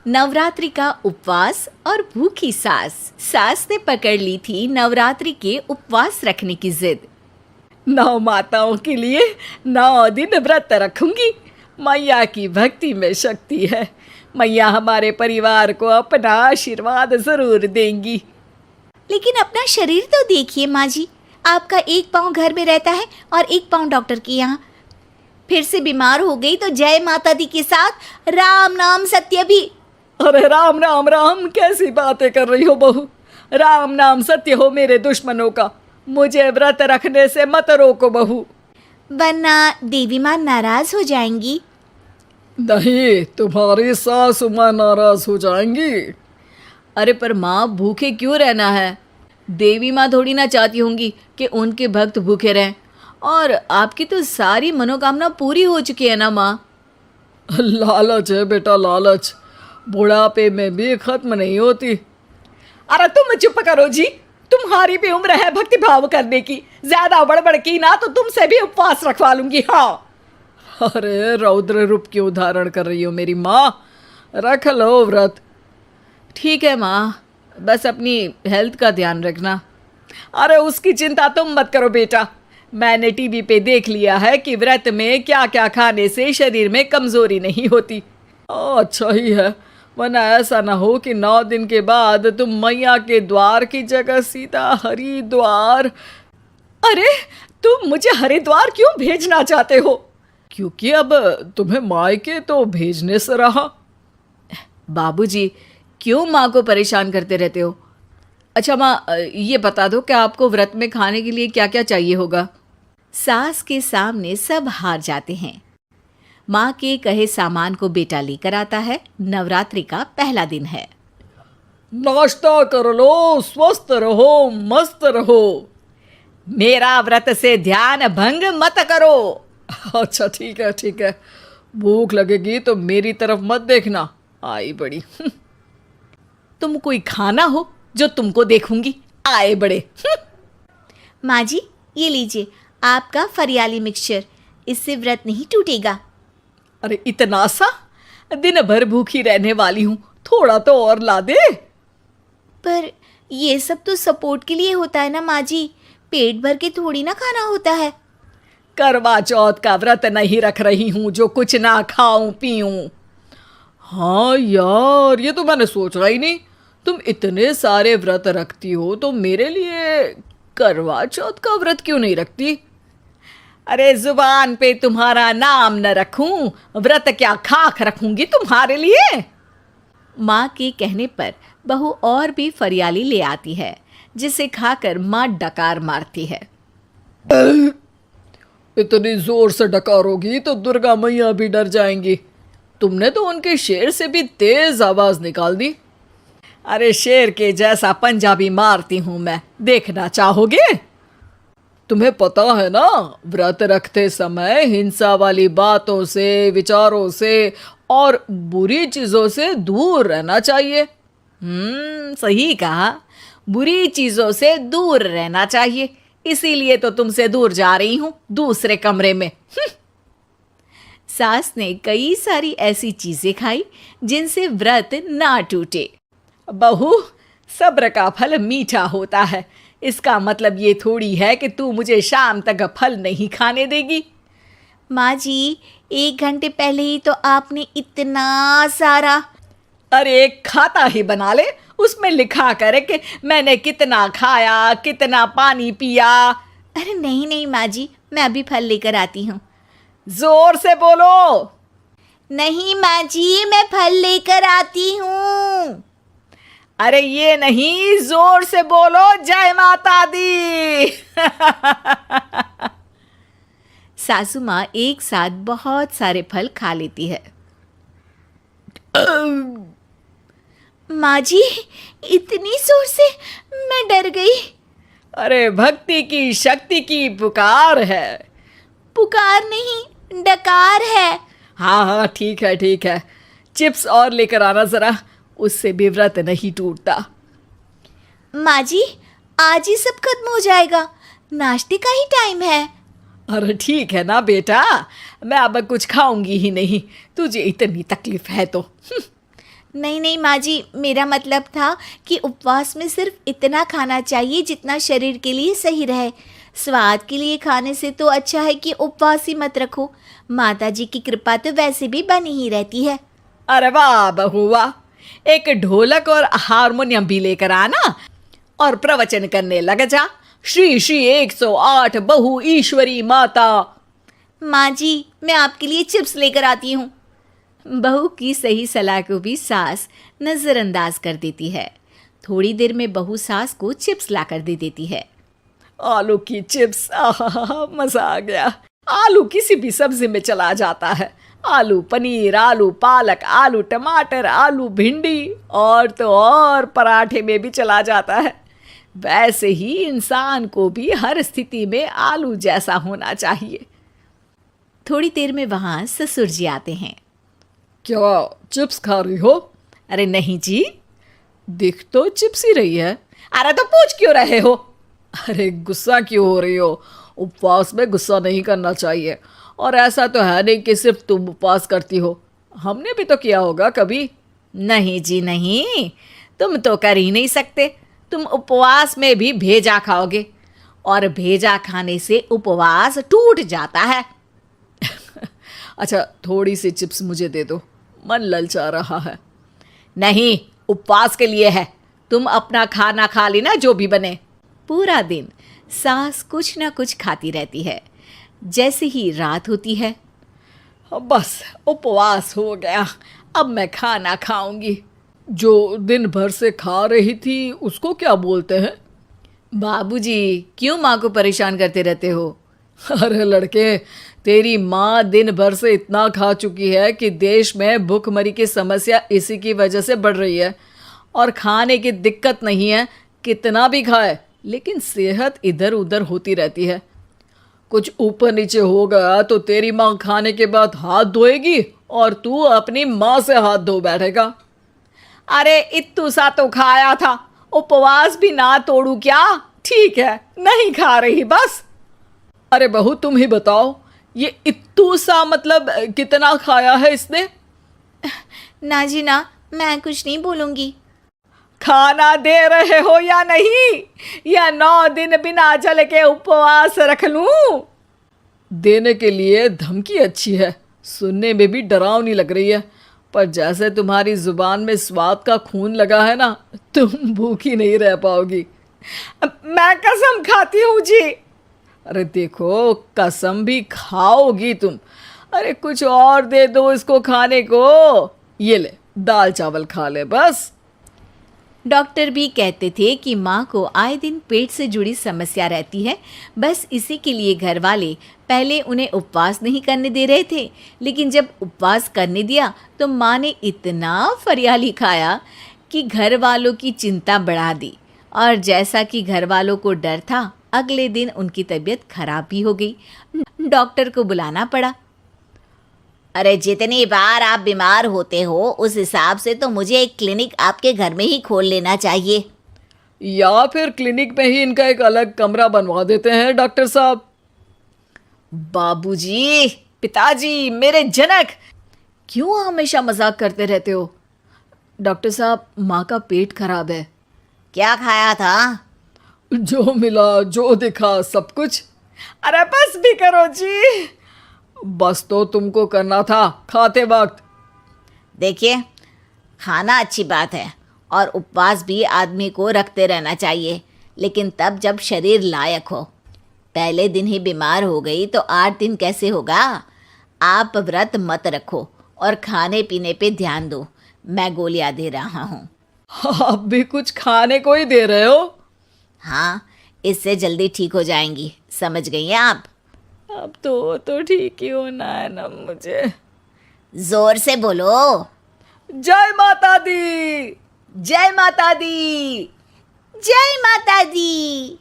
नवरात्रि का उपवास और भूखी सास। सास ने पकड़ ली थी नवरात्रि के उपवास रखने की जिद। 9 माताओं के लिए 9 दिन व्रत रखूंगी। मैया की भक्ति में शक्ति है। मैया हमारे परिवार को अपना आशीर्वाद जरूर देंगी। लेकिन अपना शरीर तो देखिए माँ जी, आपका एक पाँव घर में रहता है और एक पाँव डॉक्टर के यहाँ। फिर से बीमार हो गई तो जय माता दी के साथ राम नाम सत्य भी। अरे राम राम राम, कैसी बातें कर रही हो बहू। राम नाम सत्य हो मेरे दुश्मनों का। मुझे व्रत रखने से मत रोको बहू, वरना देवी माँ नाराज हो जाएंगी। नहीं, तुम्हारी सासु माँ नाराज हो जाएंगी। अरे पर माँ, भूखे क्यों रहना है? देवी माँ थोड़ी ना चाहती होंगी कि उनके भक्त भूखे रहें। और आपकी तो सारी मनोकामना पूरी हो चुकी है ना माँ। लालच है बेटा, लालच बुढ़ापे में भी खत्म नहीं होती। अरे तुम चुप करो जी, तुम्हारी भी उम्र है भक्ति भाव करने की। ज्यादा बड़बड़ की ना तो तुमसे भी उपवास रखवा लूंगी। हाँ, अरे रौद्र रूप क्यों धारण कर रही हो मेरी माँ, रख लो व्रत। ठीक है माँ, बस अपनी हेल्थ का ध्यान रखना। अरे उसकी चिंता तुम मत करो बेटा। मैंने टीवी पे देख लिया है कि व्रत में क्या क्या खाने से शरीर में कमजोरी नहीं होती। अच्छा ही है, वरना ऐसा ना हो कि 9 दिन के बाद तुम मैया के द्वार की जगह सीधा हरिद्वार। अरे तुम मुझे हरिद्वार क्यों भेजना चाहते हो? क्योंकि अब तुम्हें मायके तो भेजने से रहा। बाबूजी, क्यों माँ को परेशान करते रहते हो? अच्छा माँ, ये बता दो कि आपको व्रत में खाने के लिए क्या क्या चाहिए होगा। सास के सामने सब हार जाते हैं। माँ के कहे सामान को बेटा लेकर आता है। नवरात्रि का पहला दिन है। नाश्ता कर लो, स्वस्थ रहो, मस्त रहो। मेरा व्रत से ध्यान भंग मत करो। अच्छा ठीक है ठीक है, भूख लगेगी तो मेरी तरफ मत देखना, आई बड़ी। तुम कोई खाना हो जो तुमको देखूंगी, आए बड़े। माँ जी, ये लीजिए आपका फरियाली मिक्सचर, इससे व्रत नहीं टूटेगा। अरे इतना सा, दिन भर भूखी रहने वाली हूँ, थोड़ा तो और ला दे। पर ये सब तो सपोर्ट के लिए होता है ना माँ जी, पेट भर के थोड़ी ना खाना होता है। करवा चौथ का व्रत नहीं रख रही हूँ जो कुछ ना खाऊं पीऊं। हाँ यार, ये तो मैंने सोचा ही नहीं। तुम इतने सारे व्रत रखती हो तो मेरे लिए करवा चौथ का व्रत क्यों नहीं रखती? अरे जुबान पे तुम्हारा नाम न रखूं, व्रत क्या खाक रखूंगी तुम्हारे लिए। माँ के कहने पर बहू और भी फरियाली ले आती है, जिसे खाकर माँ डकार मारती है। इतनी जोर से डकारोगी तो दुर्गा मैया भी डर जाएंगी। तुमने तो उनके शेर से भी तेज आवाज निकाल दी। अरे शेर के जैसा पंजाबी मारती हूं मैं, देखना चाहोगे? तुम्हें पता है ना, व्रत रखते समय हिंसा वाली बातों से, विचारों से और बुरी चीजों से दूर रहना चाहिए। सही कहा, बुरी चीजों से दूर रहना चाहिए। इसीलिए तो तुमसे दूर जा रही हूं, दूसरे कमरे में। सास ने कई सारी ऐसी चीजें खाई जिनसे व्रत ना टूटे। बहू, सब्र का फल मीठा होता है। इसका मतलब ये थोड़ी है कि तू मुझे शाम तक फल नहीं खाने देगी। माँ जी, 1 घंटे पहले ही तो आपने इतना सारा। अरे एक खाता ही बना ले, उसमें लिखा करे कि मैंने कितना खाया, कितना पानी पिया। अरे नहीं नहीं माँ जी, मैं अभी फल लेकर आती हूँ। जोर से बोलो। नहीं माँ जी, मैं फल लेकर आती हूँ। अरे ये नहीं, जोर से बोलो, जय माता दी। सासू माँ एक साथ बहुत सारे फल खा लेती है। माँ जी, इतनी जोर से मैं डर गई। अरे भक्ति की शक्ति की पुकार है। पुकार नहीं, डकार है। हाँ हाँ ठीक है ठीक है, चिप्स और लेकर आना जरा, उससे भी व्रत नहीं टूटता। माँ जी, आज ही सब खत्म हो जाएगा, नाश्ते का ही टाइम है। अरे ठीक है ना बेटा, मैं अब कुछ खाऊंगी ही नहीं, तुझे इतनी तकलीफ है तो। नहीं नहीं माँ जी, मेरा मतलब था कि उपवास में सिर्फ इतना खाना चाहिए जितना शरीर के लिए सही रहे। स्वाद के लिए खाने से तो अच्छा है कि उपवास ही मत रखो। माता जी की कृपा तो वैसे भी बनी ही रहती है। अरे वाह बहू वाह, एक ढोलक और हारमोनियम भी लेकर आना और प्रवचन करने लग जा। श्री श्री 108 बहु ईश्वरी माता। माँ जी, मैं आपके लिए चिप्स लेकर आती हूँ। बहू की सही सलाह को भी सास नज़रअंदाज कर देती है। थोड़ी देर में बहू सास को चिप्स लाकर दे देती है। आलू की चिप्स, आहा मजा आ गया। आलू किसी भी सब्जी में चला जाता है। आलू पनीर, आलू पालक, आलू टमाटर, आलू भिंडी और तो और पराठे में भी चला जाता है। वैसे ही इंसान को भी हर स्थिति में आलू जैसा होना चाहिए। थोड़ी देर में वहाँ ससुर जी आते हैं। क्या चिप्स खा रही हो? अरे नहीं जी, दिख तो चिप्स ही रही है। अरे तो पूछ क्यों रहे हो? अरे गुस्सा क्यों हो रही हो? उपवास में गुस्सा नहीं करना चाहिए। और ऐसा तो है नहीं कि सिर्फ तुम उपवास करती हो, हमने भी तो किया होगा कभी। नहीं जी नहीं, तुम तो कर ही नहीं सकते। तुम उपवास में भी भेजा खाओगे और भेजा खाने से उपवास टूट जाता है। अच्छा थोड़ी सी चिप्स मुझे दे दो, मन ललचा रहा है। नहीं, उपवास के लिए है। तुम अपना खाना खा लेना जो भी बने। पूरा दिन सास कुछ ना कुछ खाती रहती है। जैसे ही रात होती है, बस उपवास हो गया, अब मैं खाना खाऊंगी। जो दिन भर से खा रही थी उसको क्या बोलते हैं? बाबूजी क्यों माँ को परेशान करते रहते हो? अरे लड़के, तेरी माँ दिन भर से इतना खा चुकी है कि देश में भूखमरी की समस्या इसी की वजह से बढ़ रही है। और खाने की दिक्कत नहीं है, कितना भी खाए लेकिन सेहत इधर उधर होती रहती है। कुछ ऊपर नीचे हो गया तो तेरी माँ खाने के बाद हाथ धोएगी और तू अपनी माँ से हाथ धो बैठेगा। अरे इत्तू सा तो खाया था, उपवास भी ना तोड़ू क्या? ठीक है, नहीं खा रही बस। अरे बहू तुम ही बताओ, ये इत्तू सा मतलब कितना खाया है इसने? ना जी ना, मैं कुछ नहीं बोलूँगी। खाना दे रहे हो या नहीं, या 9 दिन बिना जल के उपवास रख लूं? देने के लिए धमकी अच्छी है, सुनने में भी डरावनी लग रही है, पर जैसे तुम्हारी जुबान में स्वाद का खून लगा है ना, तुम भूखी नहीं रह पाओगी। मैं कसम खाती हूँ जी। अरे देखो, कसम भी खाओगी तुम। अरे कुछ और दे दो इसको खाने को। ये ले, दाल चावल खा ले बस। डॉक्टर भी कहते थे कि माँ को आए दिन पेट से जुड़ी समस्या रहती है। बस इसी के लिए घर वाले पहले उन्हें उपवास नहीं करने दे रहे थे, लेकिन जब उपवास करने दिया तो माँ ने इतना फरियाली खाया कि घर वालों की चिंता बढ़ा दी। और जैसा कि घर वालों को डर था, अगले दिन उनकी तबीयत खराब भी हो गई। डॉक्टर को बुलाना पड़ा। अरे जितनी बार आप बीमार होते हो उस हिसाब से तो मुझे एक क्लिनिक आपके घर में ही खोल लेना चाहिए। या फिर क्लिनिक में ही इनका एक अलग कमरा बनवा देते हैं डॉक्टर साहब। बाबूजी, पिताजी, मेरे जनक, क्यों हमेशा मजाक करते रहते हो? डॉक्टर साहब, माँ का पेट खराब है। क्या खाया था? जो मिला, जो दिखा, सब कुछ। अरे बस भी करो जी। बस तो तुमको करना था खाते वक्त। देखिए, खाना अच्छी बात है और उपवास भी आदमी को रखते रहना चाहिए, लेकिन तब जब शरीर लायक हो। पहले दिन ही बीमार हो गई तो 8 दिन कैसे होगा? आप व्रत मत रखो और खाने पीने पे ध्यान दो। मैं गोलियां दे रहा हूँ। आप भी कुछ खाने को ही दे रहे हो? हाँ, इससे जल्दी ठीक हो जाएंगी। समझ गई हैं आप? अब तो ठीक ही होना है ना मुझे। जोर से बोलो। जय माता दी। जय माता दी। जय माता दी।